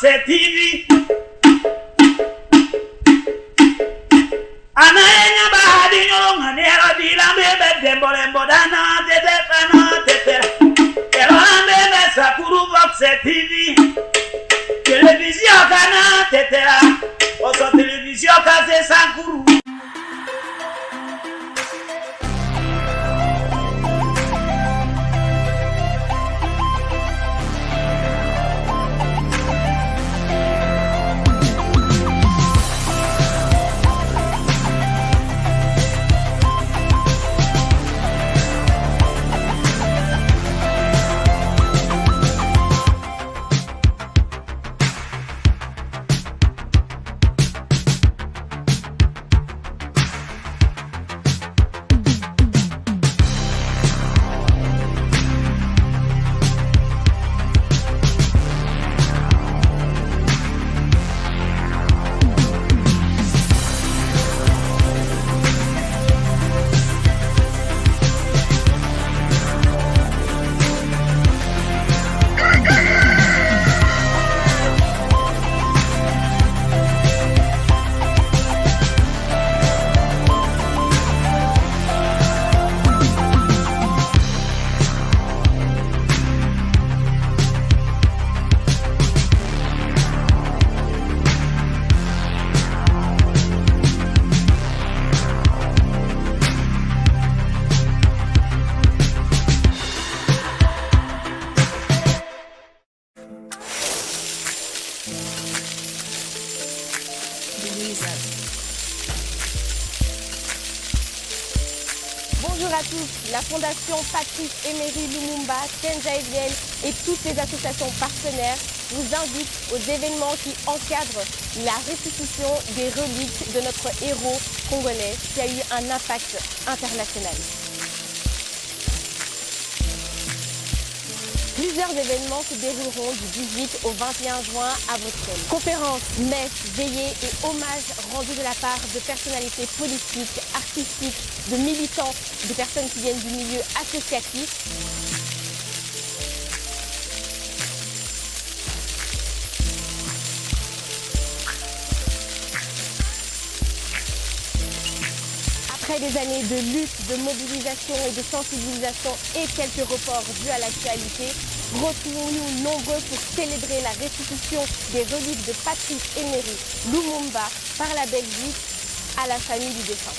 Vox TV. Anaenya bahadi nyolonga nero dilambe bedembolembo dana tete kana tete. Elambe Sakuru Vox TV. Télévision kana tete la. Oso télévision kaze Sakuru. Bonjour à tous, la Fondation Patrice Emery Lumumba, Kenjaïvienne et toutes les associations partenaires vous invitent aux événements qui encadrent la restitution des reliques de notre héros congolais qui a eu un impact international. Plusieurs événements se dérouleront du 18 au 21 juin à Bruxelles. Conférences, messes, veillées et hommages rendus de la part de personnalités politiques, artistiques, de militants, de personnes qui viennent du milieu associatif. Après des années de lutte, de mobilisation et de sensibilisation et quelques reports dus à l'actualité, retrouvons-nous nombreux pour célébrer la restitution des reliques de Patrice Emery Lumumba par la Belgique à la famille du défunt.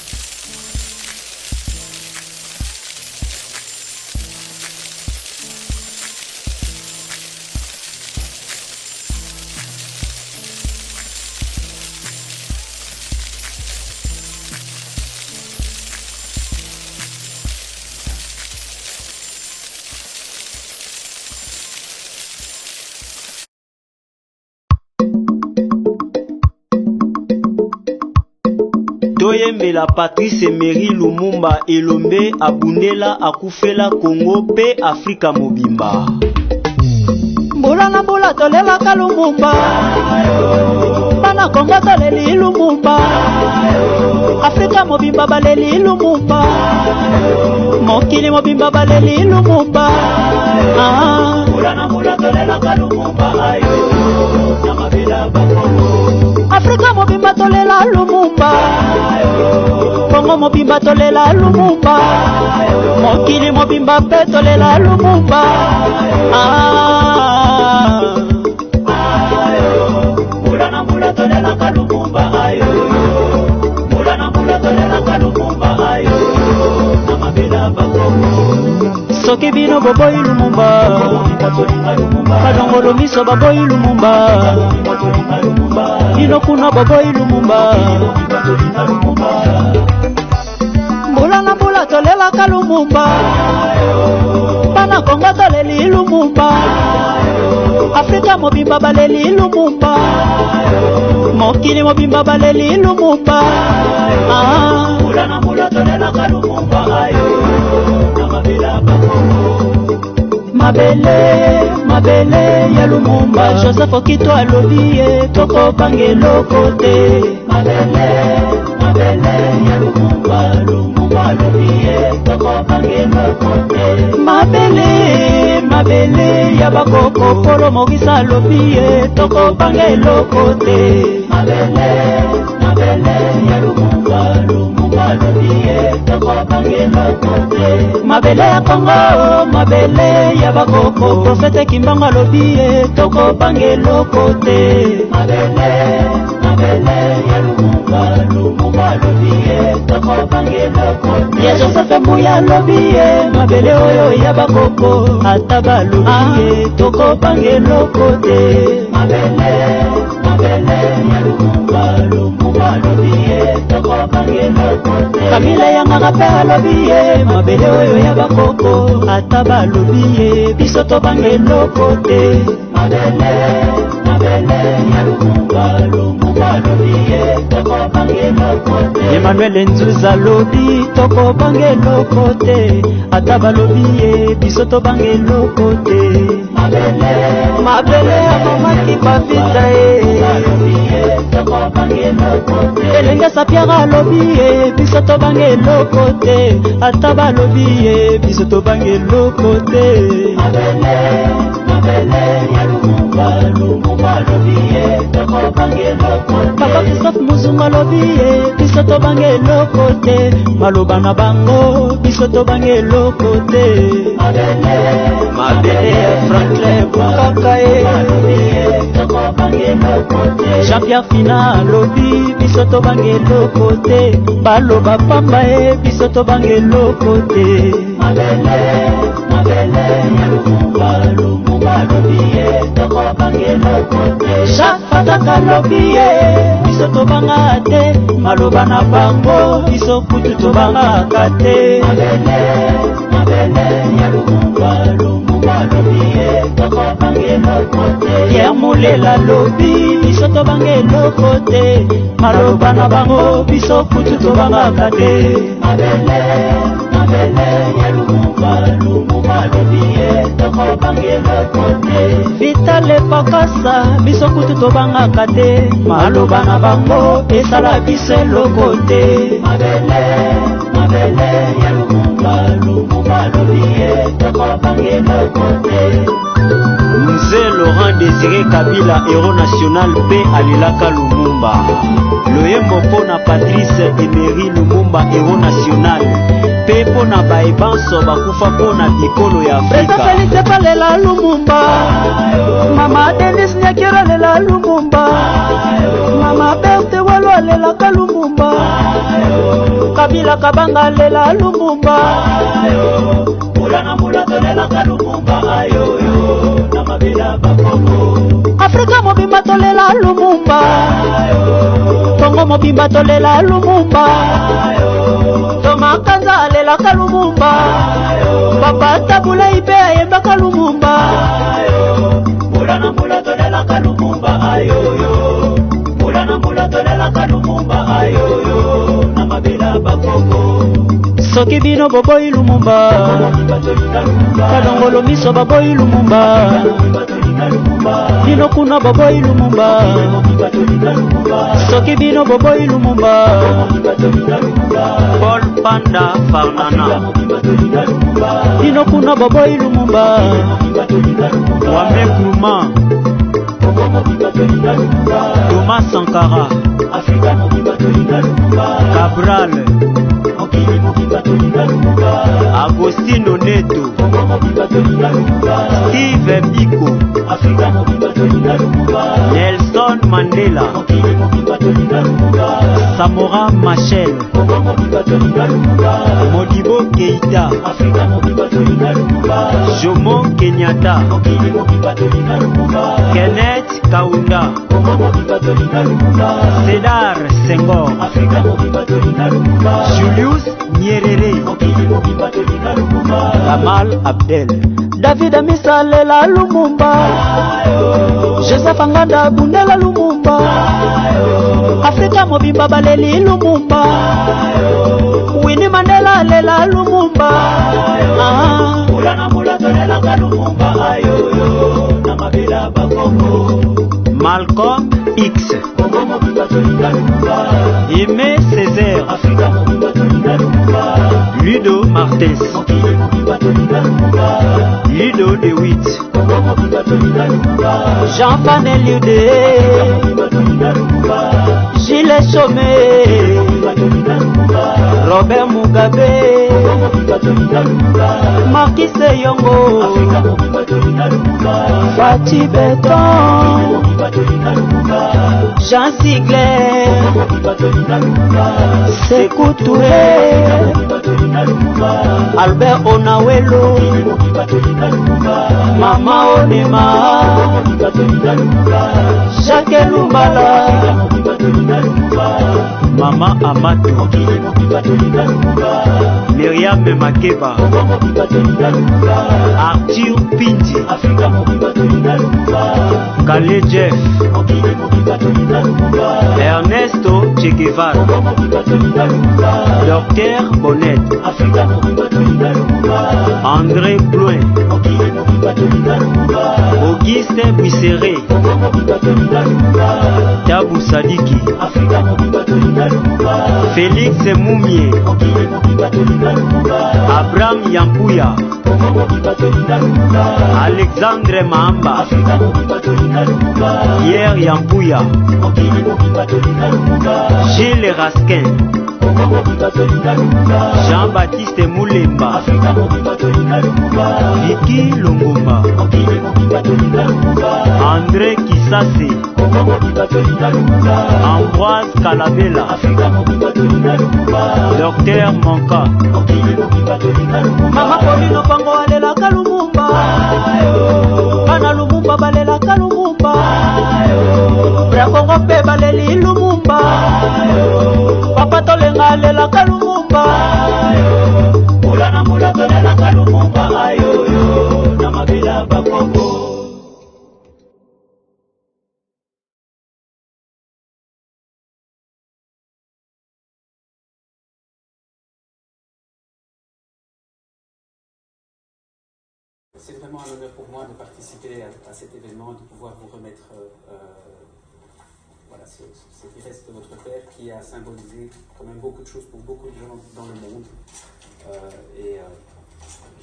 Toyembela Patrice Emery Lumumba elombe abundela akufela Congo pe Afrika mobimba. Mbula na mbula tolela ka Lumumba, bana Congo toleli Lumumba, Afrika mobimba baleli Lumumba, mokili mobimba baleli Lumumba. Mbula na mbula tolela ka Lumumba ayo, na mabila bakolo. Afrika mobimba tolela Lumumba, Congo mobimba tolela Lumumba, mokili mobimba pe tolela Lumumba. Mula na mula tolela ka Lumumba ayo, mula na mula tolela ka Lumumba ayo, na mabila bakolo. Soki bino boboyi Lumumba, kadongolo miso baboyi Lumumba, bino kuna boboyi Lumumba. Mbula na mbula tolela ka Lumumba, bana Congo toleli Lumumba, Afrika mobimba baleli Lumumba, mokili mobimba baleli Lumumba. Mbula na mbula tolela ka Lumumba ayo, na mabila bakolo. Mabele, mabele ya Lumumba, Joseph Okito alobi ye toko bangelo kote. Mabele, mabele ya Lumumba, Lumumba alobi ye toko bangelo kote. Mabele, mabele ya ya bakoko polo Maurice lobi toko bange lokote mabele ya Lumumba lobi toko bange lokote mabele ya Kongo mabele ya bakoko Prophète Kimbangu lobi toko bange lokote mabele ya Lumumba lobi toko bange lokote ya Joseph Mbuya lobi mabele oyo ya bakoko ata balobi toko bange lokote mabele ya Lumumba lobi toko bange lokote Kabila yanga pe alobi mabele oyo ya bakoko ata balobi biso to bange lokote mabele ya Lumumba lobi toko bange lokote Emmanuel Nzuza lobi toko bange lokote ata balobi biso to bange lokote mabele ya mama Kipavita toko bange lokote elenge sapiara lobi biso to bange lokote ata balobi biso to bange lokote mabele ya Lumumba lobi toko bange lokote Papa Christophe Muzunga lobi biso to bange lokote maloba na bango biso to bange lokote mabele ya Franklin Bukaka toko bange lokote Jean-Pierre Fina lobi biso to bange lokote baloba pamba biso to bange lokote mabele ya Lumumba lobi toko bange lokote Jacques Fataka lobi biso to banga te maloba na bango biso kutu to banga kate mabele ya Lumumba lobi toko bange lokote Pierre Mulela lobi biso to bange lokote maloba na bango biso kutu to banga kate mabele ya Lumumba lobi toko bange lokote Vitale Pakasa biso kutu to banga kate maloba na bango esala biso lokote mabele ya Lumumba lobi toko bange lokote Mzee Laurent Désiré Kabila héros national P alilaka Lumumba loyembo pona Patrice Emery Lumumba héros national P pona baebanso bakufa pona bikolo ya Afrika Félix palela Lumumba Mama Denis Nyakira lela Lumumba Mama Berthe Walo lela Lumumba Kabila Kabanga lela Lumumba Mula tolela Lumumba ayoyo na mabila bakoko Afrika mobimba tolela Lumumba Kongo mobimba tolela Lumumba Toma Kanza lela Lumumba Papa Tabula ibe ayemba Lumumba Mula tolela Lumumba ayoyo Mula tolela Lumumba ayoyo na mabila bakoko Soki bino boboyi Lumumba Kadongolo miso baboyi Lumumba Bino kuna boboyi Lumumba Soki bino boboyi Lumumba Paul Panda Farnana Bino kuna boboyi Lumumba Wame Kouma Thomas Sankara Cabral Agostino Neto Steve Biko Nelson Mandela Samora Machel Modibo Keïta Jomo Kenyatta Kenneth Kaunda Cédar Senghor Julius Nyerere Kamal Abdel David Amisa lela Lumumba Joseph Nganda Bundela Lumumba Afrika mobimba baleli Lumumba Winnie Mandela lela Lumumba Mula tolela Lumumba ayoyo na mabila bakoko Malcolm X Aimé Césaire Ludo Martens, Ludo de Witt, Jean Fanel Ludé, Gilles Chomé, Robert Mugabe, Marquis Seyongo, Fatih Beton, Jean Sigler, Sékou Touré, Albert Onawelo, Mama Onema, Jacques Lumbala, Mama Amato, Myriam Makeba, Arthur Pindi, Kale Jeff, Ernesto Che Guevara, Dr Bonnet, André Blouin, Auguste Buisséré, Tabou Sadiki, Félix Moumier, Abraham Yampouya, Alexandre Mahamba, Pierre Yampouya, Gilles Raskin, Jean-Baptiste Moulemba, Vicky Longomba, André Kisase, Ambroise Kalabela, Docteur Monka, Mama Polino Pango Alela Kalumumba, Bana Lumumba Balela Kalumumba, Brakongo Pe Baleli Lumumba, Papa Tolenga Alela Kalumumba, Mulana Mula Tolela Kalumumba, Ayo, Namabila Bakongo. C'est vraiment un honneur pour moi de participer à cet événement, de pouvoir vous remettre voilà, ce qui reste de votre père, qui a symbolisé quand même beaucoup de choses pour beaucoup de gens dans le monde.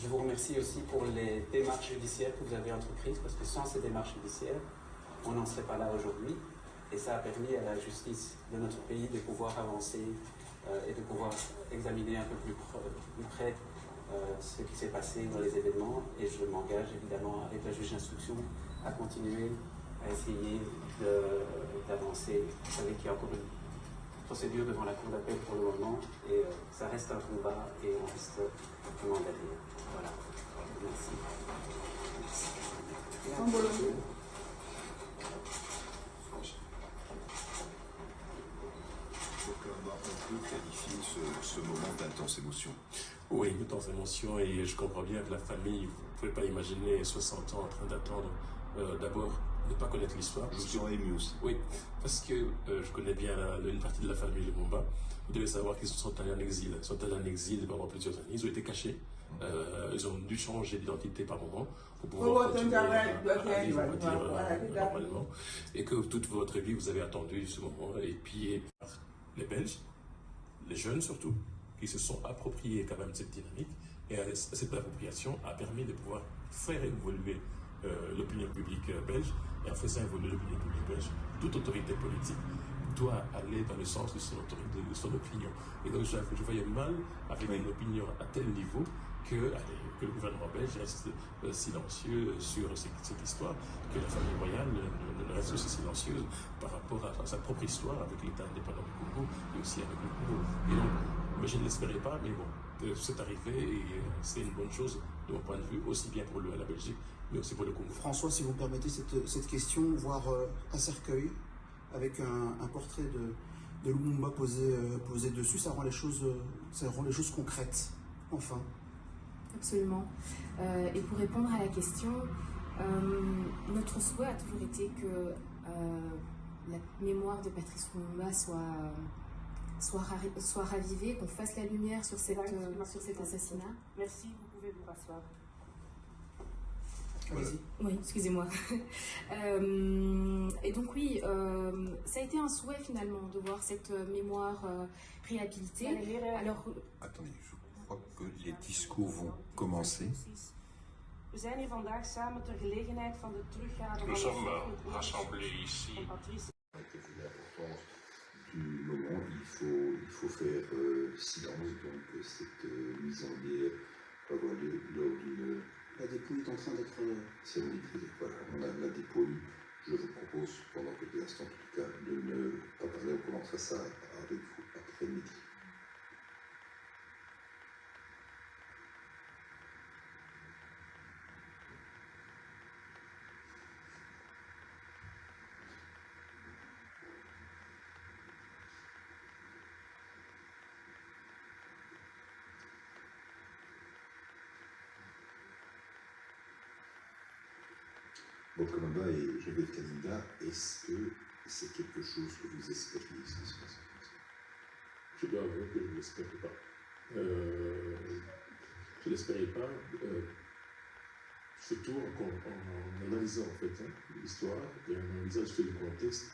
Je vous remercie aussi pour les démarches judiciaires que vous avez entreprises, parce que sans ces démarches judiciaires, on n'en serait pas là aujourd'hui. Et ça a permis à la justice de notre pays de pouvoir avancer et de pouvoir examiner un peu plus près ce qui s'est passé dans les événements, et je m'engage évidemment avec la juge d'instruction à continuer à essayer d'avancer. Vous savez qu'il y a encore une procédure devant la cour d'appel pour le moment, et ça reste un combat et on reste vraiment derrière. Voilà. Merci. On peut qualifier ce moment d'intense émotion. Oui, une intense émotion, et je comprends bien que la famille, vous ne pouvez pas imaginer 60 ans en train d'attendre d'abord ne pas connaître l'histoire. Je suis ému aussi. Oui, parce que je connais bien une partie de la famille Lumumba. Vous devez savoir qu'ils sont allés en exil. Ils sont allés en exil pendant plusieurs années. Ils ont été cachés. Ils ont dû changer d'identité par moment pour pouvoir continuer à vivre, on va dire, normalement. Et que toute votre vie, vous avez attendu ce moment. Et puis, les Belges, les jeunes surtout, qui se sont appropriés quand même cette dynamique, et cette appropriation a permis de pouvoir faire évoluer l'opinion publique belge, et en faisant évoluer l'opinion publique belge, toute autorité politique doit aller dans le sens de son opinion. Et donc je voyais mal avec une opinion à tel niveau que le gouvernement belge reste silencieux sur cette histoire, que la famille royale ne reste aussi silencieuse par rapport à sa propre histoire avec l'État indépendant du Congo et aussi avec le Congo. Et donc, mais je ne l'espérais pas, mais bon, c'est arrivé et c'est une bonne chose de mon point de vue, aussi bien pour la Belgique, mais aussi pour le Congo. François, si vous me permettez cette question, voir un cercueil avec un portrait de Lumumba posé dessus, ça rend les choses concrètes, enfin. Absolument. Et pour répondre à la question, notre souhait a toujours été que la mémoire de Patrice Lumumba soit ravivée, qu'on fasse la lumière sur cet assassinat. Merci, vous pouvez vous rasseoir. Allez-y. Oui, excusez-moi. Et donc oui, ça a été un souhait finalement de voir cette mémoire réhabilitée. Attendez, crois que les discours vont commencer. We zijn hier vandaag samen ter gelegenheid van de teruggave van Nous sommes rassemblés ici. L'importance du moment, il faut faire silence, donc cette mise en bière va avoir lieu lors d'une... La dépouille est en train d'être... cérémonie privée. Voilà, on a la dépouille. Je vous propose, pendant quelques instants en tout cas, de ne pas parler. On commencera ça avec vous après-midi. Votre mandat et je vais être candidat, est-ce que c'est quelque chose que vous espériez ce qui se passe? Je dois avouer que je ne l'espérais pas. Je ne l'espérais pas, surtout en analysant en fait l'histoire et en analysant le contexte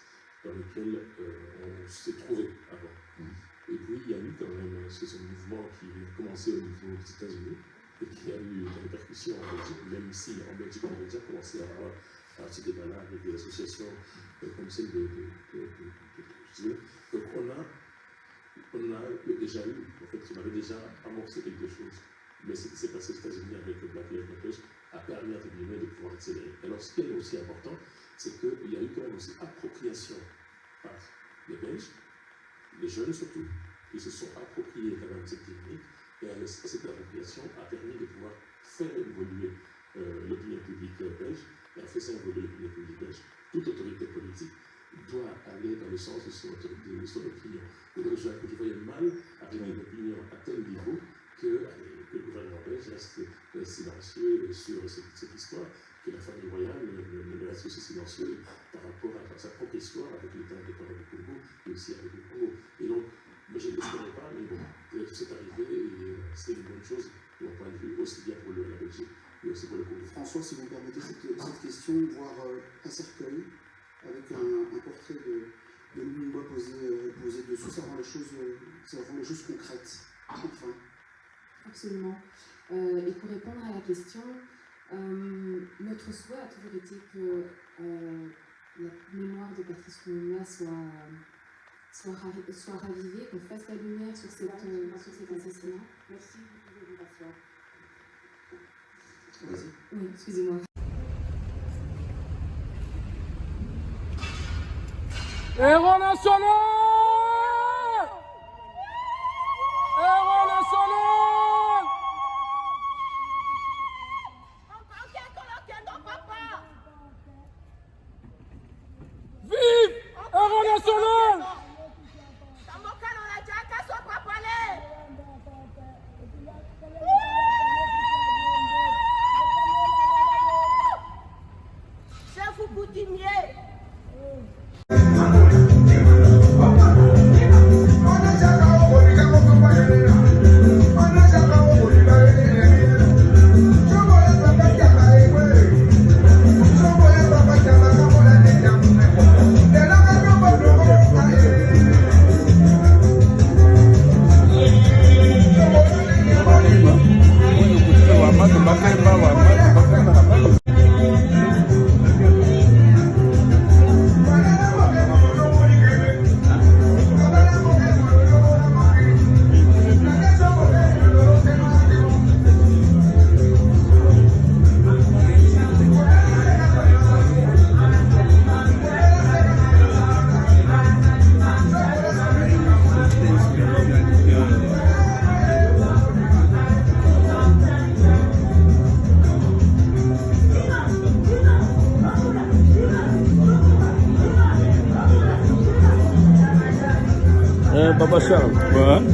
dans lequel on s'est trouvé avant. Et puis il y a eu quand même ce mouvement qui a commencé au niveau des États-Unis et qui a eu des répercussions en Belgique, même si en Belgique on a déjà commencé à avoir ce débat-là avec des associations comme celle de donc on a déjà eu, en fait, on avait déjà amorcé quelque chose. Mais ce qui s'est passé aux États-Unis avec le Black Lives Matter a permis, entre guillemets, de pouvoir accélérer. Alors, ce qui est aussi important, c'est qu'il y a eu quand même aussi appropriation par les Belges, les jeunes surtout, qui se sont appropriés quand même cette technique. Et cette appropriation a permis de pouvoir faire évoluer l'opinion publique belge. Et en faisant évoluer l'opinion publique belge, toute autorité politique doit aller dans le sens de son opinion. Et donc, je voyais mal arriver une opinion à tel niveau que le gouvernement belge reste silencieux sur cette histoire, que la famille royale ne reste aussi silencieuse par rapport à sa propre histoire avec l'État indépendant du Congo et aussi avec le Congo. Et donc, moi, je ne l'espérais pas, mais bon, c'est arrivé et c'est une bonne chose de mon point de vue, aussi bien pour la Belgique mais aussi pour le Congo. François, si vous me permettez cette question, voir un cercueil avec un portrait de Lumumba posé dessus, ça rend les choses concrètes. Enfin. Absolument. Et pour répondre à la question, notre souhait a toujours été que la mémoire de Patrice Lumumba soit ravivée, qu'on fasse la lumière sur cet assassinat. Merci, vous pouvez vous rasseoir. Oui, excusez-moi. Héros national! Héros national! Vive! Héros national! Chef ou coutumier! Papa Charles. Bonne.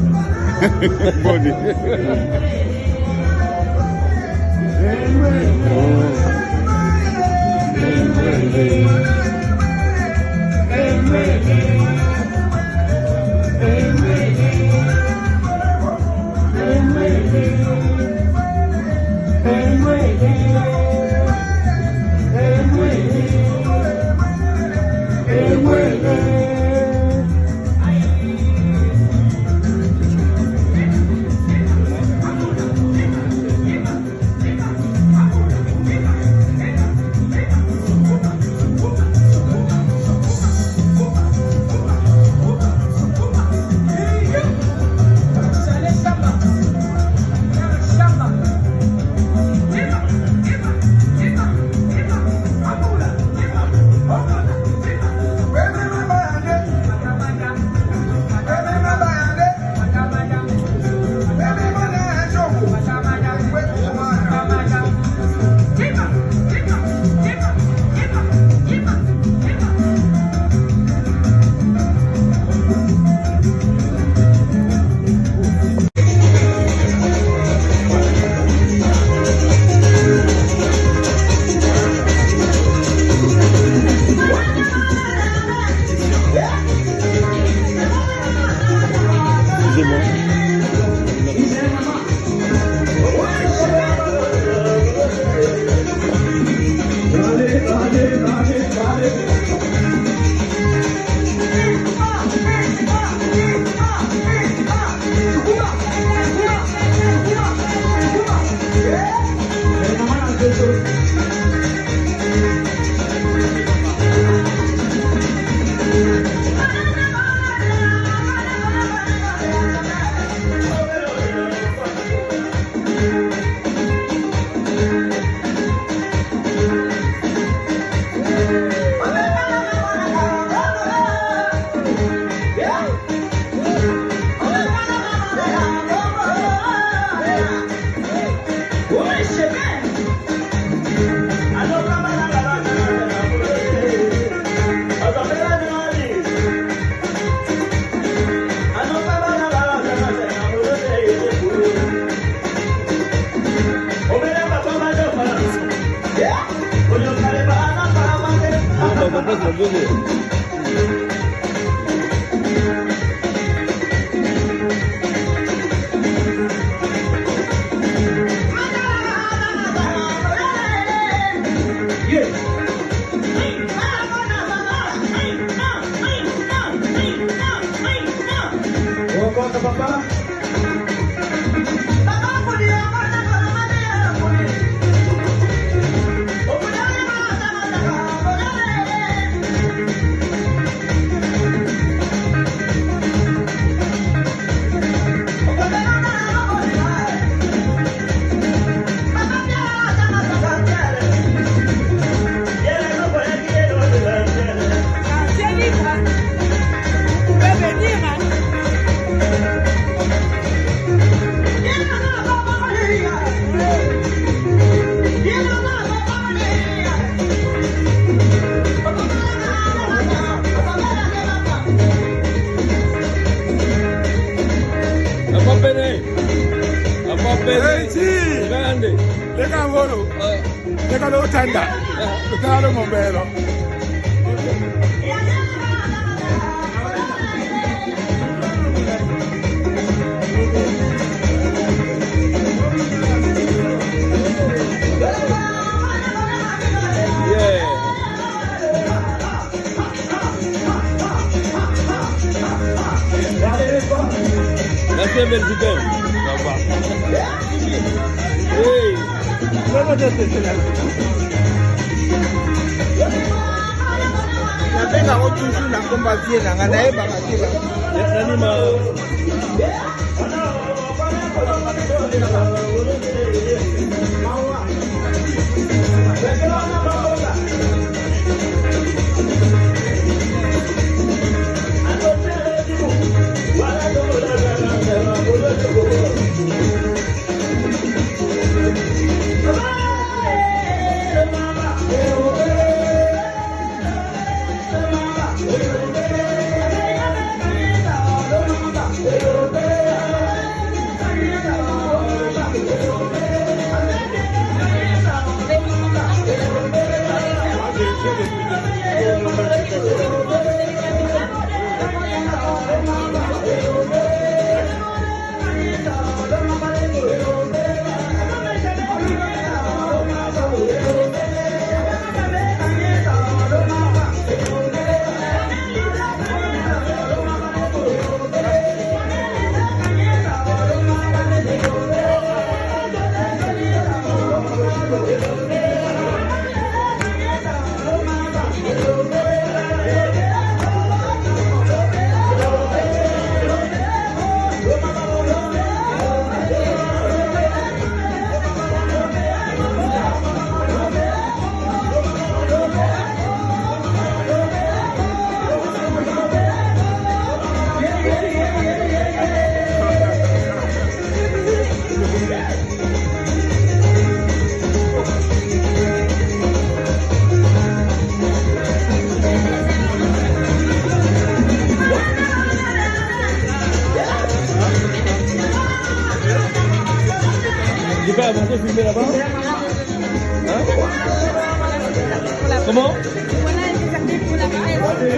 Comment?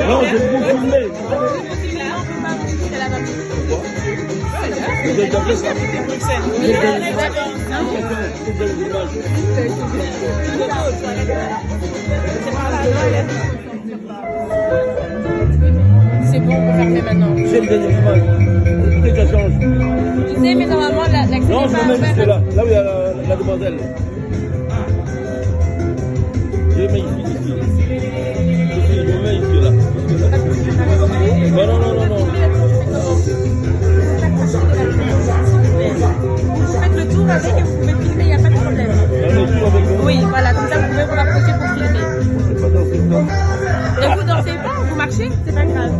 Non, je vais vous filmer. Vous êtes appelé ça? C'est bon, on peut fermer maintenant. C'est le dernier image. Écoutez, ça change. Tu sais, mais normalement, l'accès n'est non, je pas me mets ouvert. jusque là. Là où il y a la demoiselle. Je le mets ici. Je le mets ici, là. Non, non, non, non, non. Vous faites le tour avec et vous pouvez filmer, il n'y a pas de problème. Oui, voilà, comme ça vous pouvez vous rapprocher pour filmer. Et vous dansez pas, vous marchez, c'est pas grave.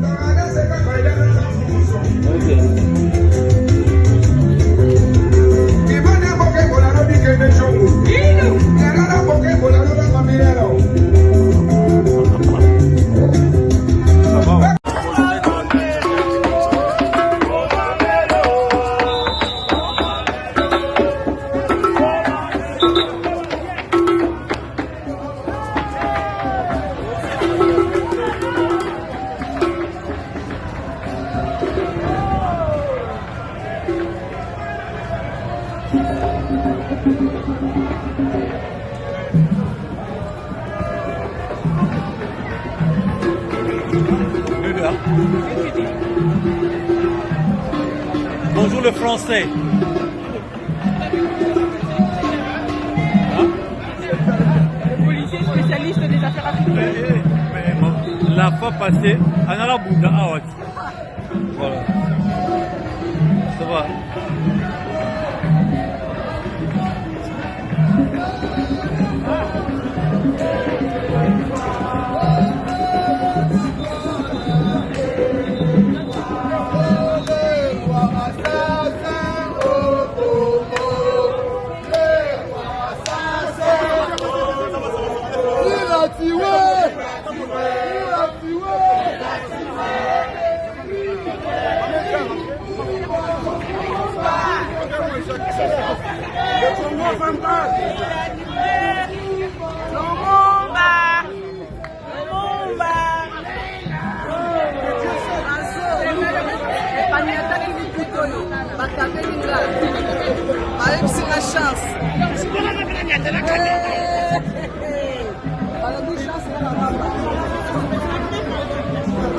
Bonjour le français. Le policier spécialiste des affaires africaines. La fois passée, on a la boule à voilà. Ça va.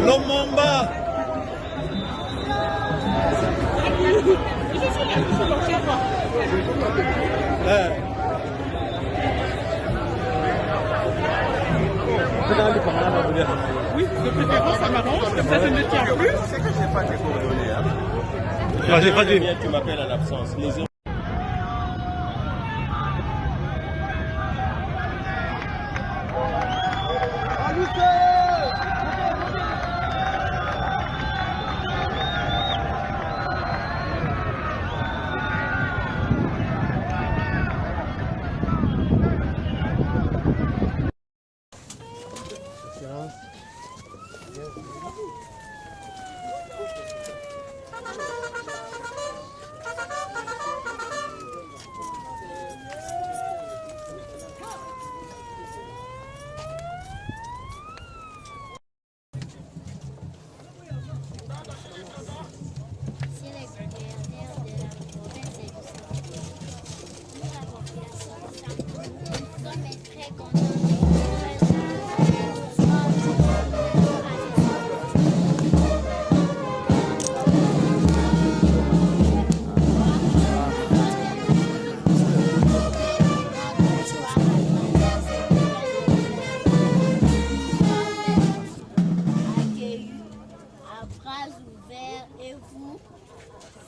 Lumumba. Oui, de préférence, ça m'arrange, comme ça je ne tiens plus. C'est que je n'ai pas tes coordonnées. Vas-y. Tu m'appelles à l'absence.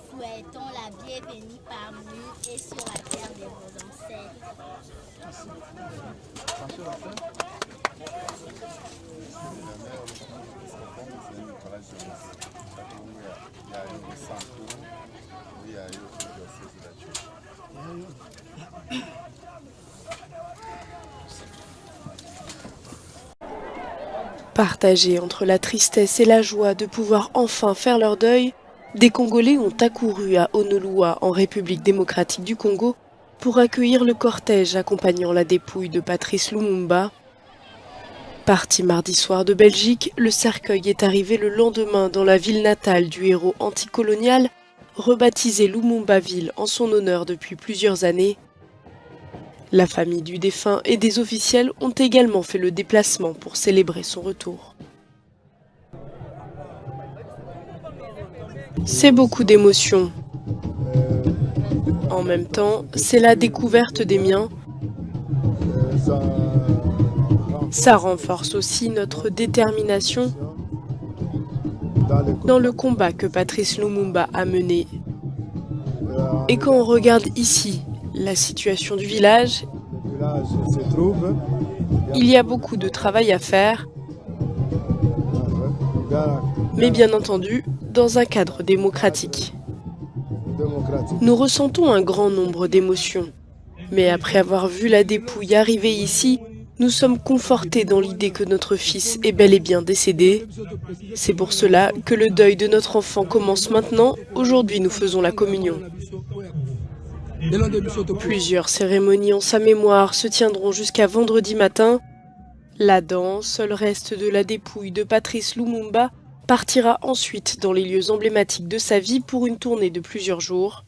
Souhaitons la bienvenue parmi nous et sur la terre de vos ancêtres. Partagés entre la tristesse et la joie de pouvoir enfin faire leur deuil, des Congolais ont accouru à Honolua, en République démocratique du Congo, pour accueillir le cortège accompagnant la dépouille de Patrice Lumumba. Parti mardi soir de Belgique, le cercueil est arrivé le lendemain dans la ville natale du héros anticolonial, rebaptisé Lumumbaville en son honneur depuis plusieurs années. La famille du défunt et des officiels ont également fait le déplacement pour célébrer son retour. C'est beaucoup d'émotions. En même temps, c'est la découverte des miens. Ça renforce aussi notre détermination dans le combat que Patrice Lumumba a mené. Et quand on regarde ici la situation du village, il y a beaucoup de travail à faire, mais bien entendu, dans un cadre démocratique. Nous ressentons un grand nombre d'émotions, mais après avoir vu la dépouille arriver ici, nous sommes confortés dans l'idée que notre fils est bel et bien décédé. C'est pour cela que le deuil de notre enfant commence maintenant. Aujourd'hui, nous faisons la communion. Plusieurs cérémonies en sa mémoire se tiendront jusqu'à vendredi matin. L'Adam, seul reste de la dépouille de Patrice Lumumba, partira ensuite dans les lieux emblématiques de sa vie pour une tournée de plusieurs jours.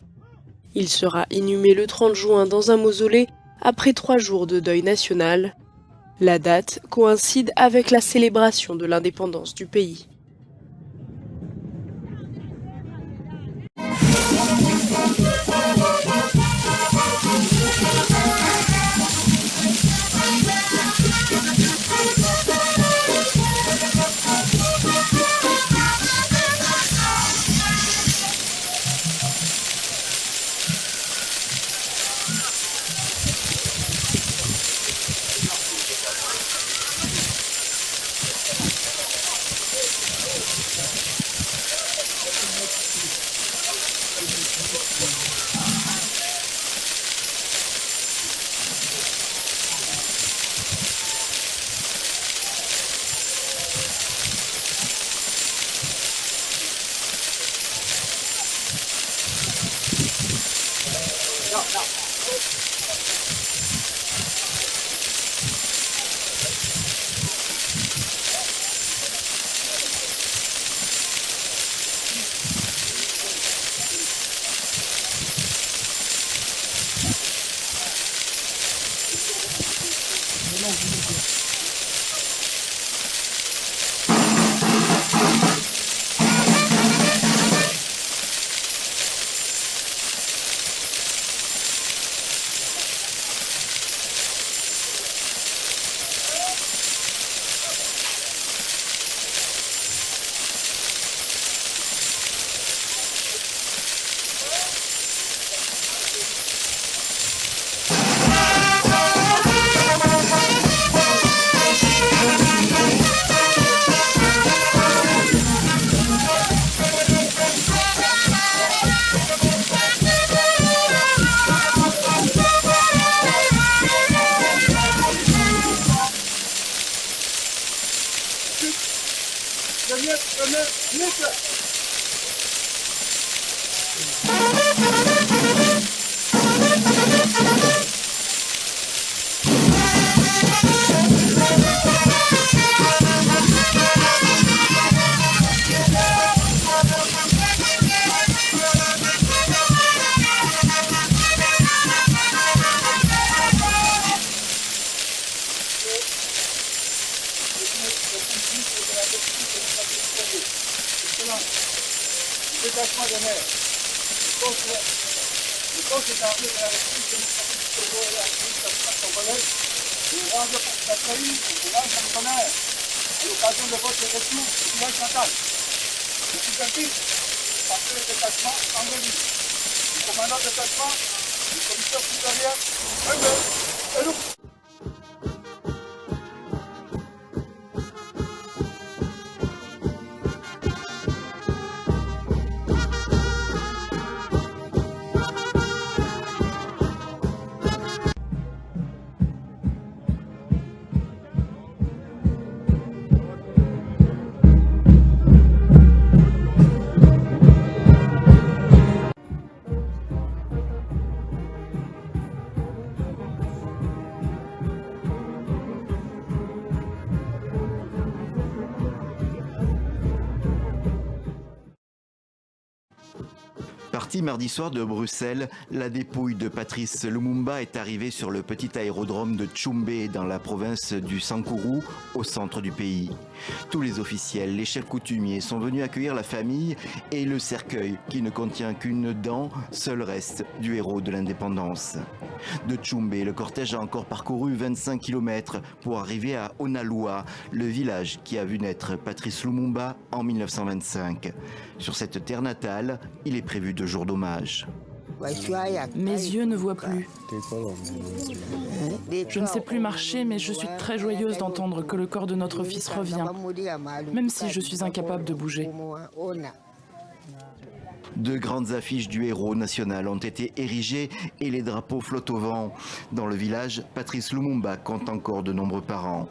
Il sera inhumé le 30 juin dans un mausolée après 3 jours de deuil national. La date coïncide avec la célébration de l'indépendance du pays. Parti mardi soir de Bruxelles, la dépouille de Patrice Lumumba est arrivée sur le petit aérodrome de Tchoumbé dans la province du Sankuru, au centre du pays. Tous les officiels, les chefs coutumiers sont venus accueillir la famille et le cercueil, qui ne contient qu'une dent, seul reste du héros de l'indépendance. De Tchoumbé, le cortège a encore parcouru 25 km pour arriver à Onalua, le village qui a vu naître Patrice Lumumba en 1925. Sur cette terre natale, il est prévu 2 jours d'hommage. Mes yeux ne voient plus. Je ne sais plus marcher, mais je suis très joyeuse d'entendre que le corps de notre fils revient, même si je suis incapable de bouger. De grandes affiches du héros national ont été érigées et les drapeaux flottent au vent. Dans le village, Patrice Lumumba compte encore de nombreux parents.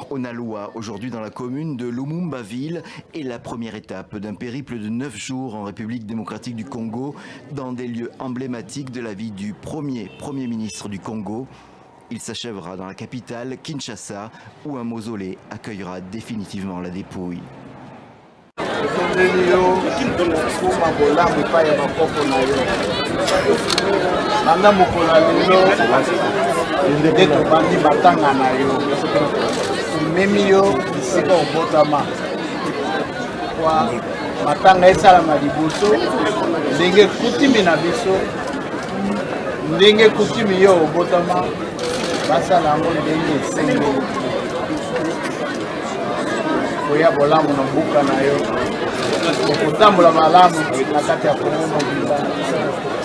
Onalua, aujourd'hui dans la commune de Lumumbaville, est la première étape d'un périple de 9 jours en République démocratique du Congo, dans des lieux emblématiques de la vie du premier ministre du Congo. Il s'achèvera dans la capitale, Kinshasa, où un mausolée accueillera définitivement la dépouille. tondeli yo kuma bolamu epai ya bakoko na yo banda mokolo ya lelo nde tobandi matanga na yo memi yo esika obotama kwa matanga esalama liboso ndenge kutimi na biso ndenge kutimi yo obotama basala yango ndenge esengeli koya bolamu na mbuka na yo okotambola malamu na kati ya Kongo mobimba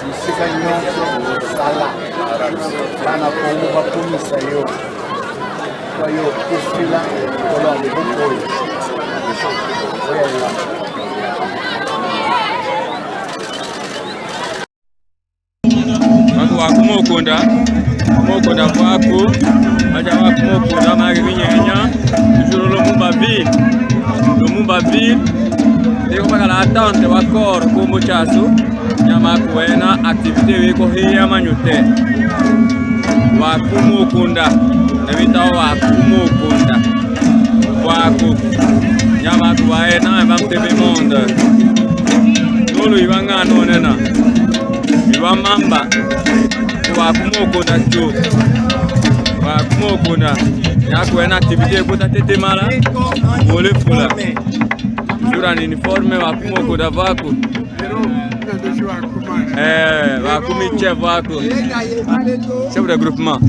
bisika nyonso osala bana Kongo bakomisa yo kwa yo kofila kola moboko oyo oyela wakumukunda kwako aja wakumukunda magi binyenya toujours Lumumba ville ndiko mpaka la attente wakoro kumbu chasu nyama kuwena activité wiko hiya manyute wakumukunda ebitao wakumukunda kwako nyama kuwena bamtebe monde nulu ibanga nonena iba mamba wakumukunda tu wakumukunda yakuwena activité kuta tetemala wole fula jura ni uniforme wakumukunda vako wakumi chef wako chef de groupement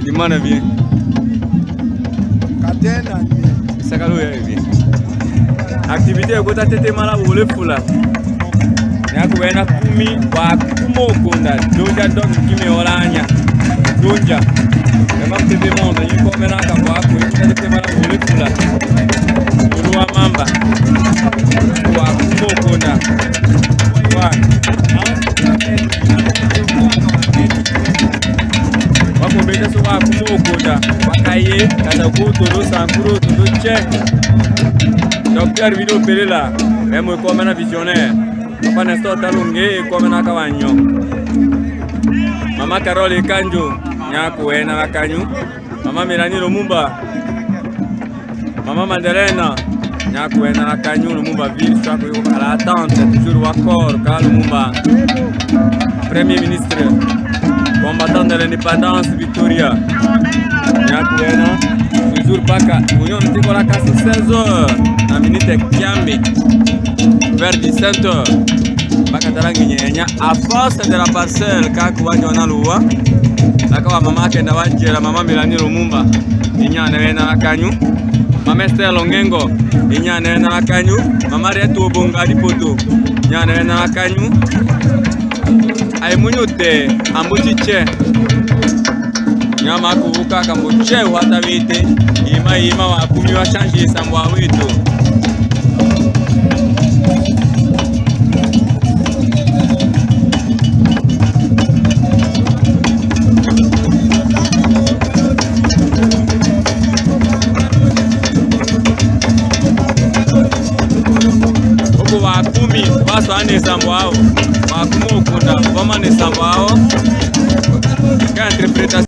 imana bien sakalo ya bien activité kuta tetemala wole fula yakuwena kumi wakumukunda doja dog kimi oranya donja ema mtebe monde yikomera ka wako itetemala wole fula uruwa mamba wakumukunda wakombeka so wakumukunda wakaye kata kutulu sankuru tulu che Dr. Vido Pelela emo ikomena visionnaire papa Nestor Talunge ikomena kawanyo mama Carole Kanjo nyakuwena lakanyu mama Melanie Lumumba mama Mandelena nyakuwena lakanyu Lumumba ville swako yuko à l'attente toujours wakor ka Lumumba premier ministre combattant de l'indépendance Victoria nyakuwena toujours paka union tiko la kasi 16h na minute kiambi vers 17h paka tarangi nyenya à force de la parcelle kaku wajona luwa lakawa mama kenda wajela mama Melanie Lumumba inyana wena lakanyu mama Esther Longengo inyana wena lakanyu mama Retu Obonga Lipoto inyana wena lakanyu aimunyute ambuchiche nyama kuvuka kambuche hata vite ima wakumi wa change sambwa wetu wakumi baso ane sambwao wakumukunda vama ne sambwao ka interpretation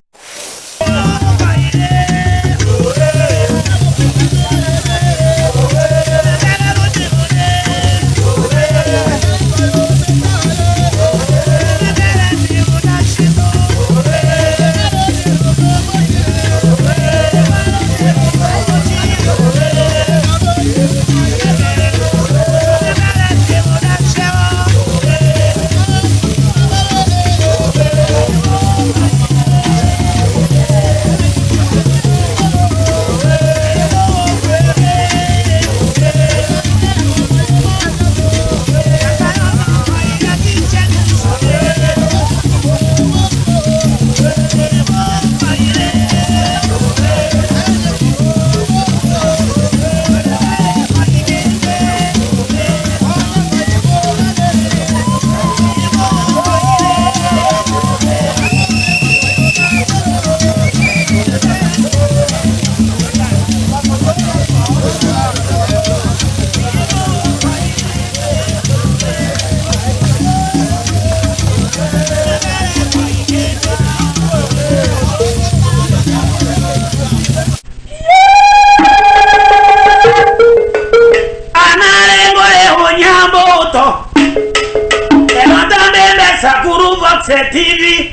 TV.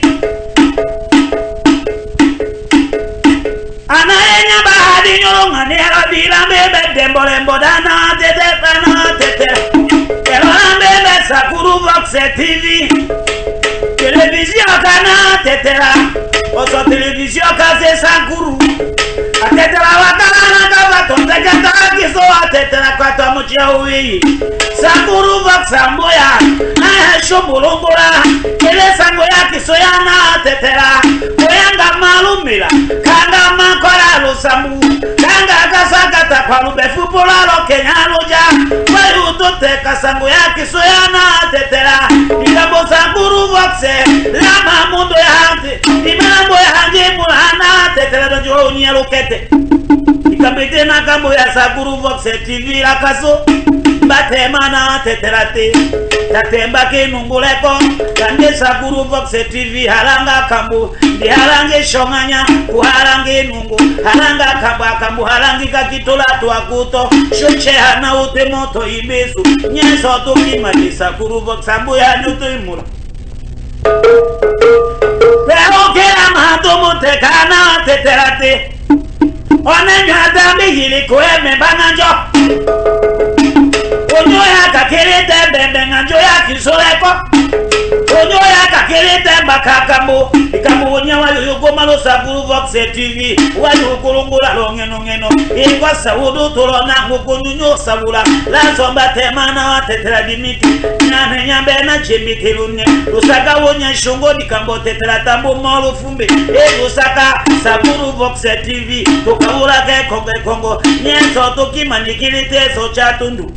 Anaenya bahadi nyolonga ne arabila bebe dembolembo dana tete kana tete. Elombe be Sakuru Vox TV. Télévision kana tetera. Oso télévision kaze Sakuru. Atetera wakana kava tontekata kiso atetera kwa tamuchia uwi. Sakuru Vox amboya. Aya shumulungura. Ele sangoya kiso yana tetera. Koyanga malumila. Kanga makora lusamu. Kanga kasakata kwa lubefu polalo kenyaluja. Kwa utote kasango ya kiso yana tetera. Nikambo Sakuru Vox. Lama mundo ya hante. Imambo ya hanje mulana tetera dojo unia lukete. Nikambete na kambo ya Sakuru Vox TV lakaso. Batemana teterate. Tatemba ke nunguleko. Kande Sakuru Vox TV haranga kambu. Di harange shonganya. Kuharange nungu. Haranga kamba kambu. Harangi kakitola tuakuto. Shoche hana ute moto ibesu. Nyeso tukima di Sakuru Vox ambu ya nyuto imura. Pero kera mahatumu tekana teterate. One nyata mihili kueme bananjo. Onyo ya kakirite bembe nganjo ya kisoleko. Onyo ya kakirite mbakakambo. Ikambo onyawa yoyogo malo Sakuru Vox TV. Wayo kulungula longeno ngeno. Ikwa saudu tulona ngukunyunyo sabula. Lazomba temana wa tetera dimiti. Nyame nyambe na jemiti lunye. Lusaka wonya shungo dikambo tetera tambo molo fumbe. Lusaka Sakuru Vox TV. Tukaula ke kongo. Nyenso tukima nikilite so chatundu.